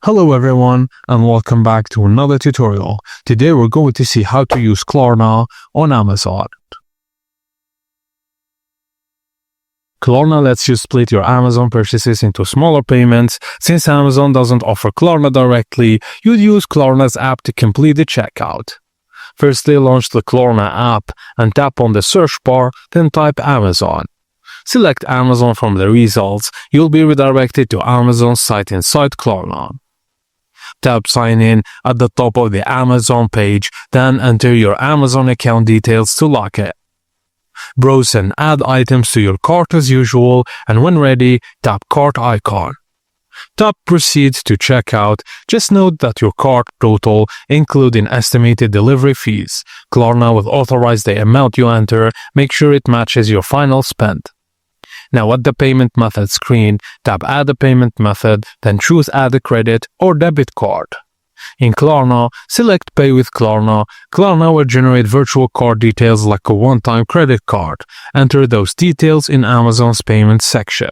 Hello everyone and welcome back to another tutorial. Today we're going to see how to use Klarna on Amazon. Klarna lets you split your Amazon purchases into smaller payments. Since Amazon doesn't offer Klarna directly, you'd use Klarna's app to complete the checkout. Firstly, launch the Klarna app and tap on the search bar, then type Amazon. Select Amazon from the results. You'll be redirected to Amazon's site inside Klarna. Tap Sign In at the top of the Amazon page, then enter your Amazon account details to lock it. Browse and add items to your cart as usual, and when ready, tap Cart icon. Tap Proceed to checkout. Just note that your cart total, including estimated delivery fees. Klarna will authorize the amount you enter. Make sure it matches your final spend. Now at the payment method screen, tap Add a payment method, then choose Add a credit or debit card. In Klarna, select Pay with Klarna. Klarna will generate virtual card details like a one-time credit card. Enter those details in Amazon's payment section.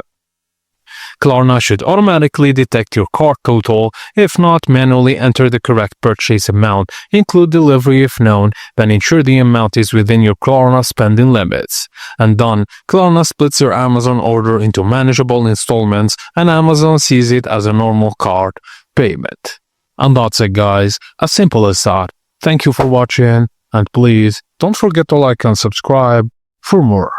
Klarna should automatically detect your cart total. If not, manually enter the correct purchase amount. Include delivery if known, then ensure the amount is within your Klarna spending limits. And done, Klarna splits your Amazon order into manageable installments and Amazon sees it as a normal cart payment. And that's it guys, as simple as that. Thank you for watching and please don't forget to like and subscribe for more.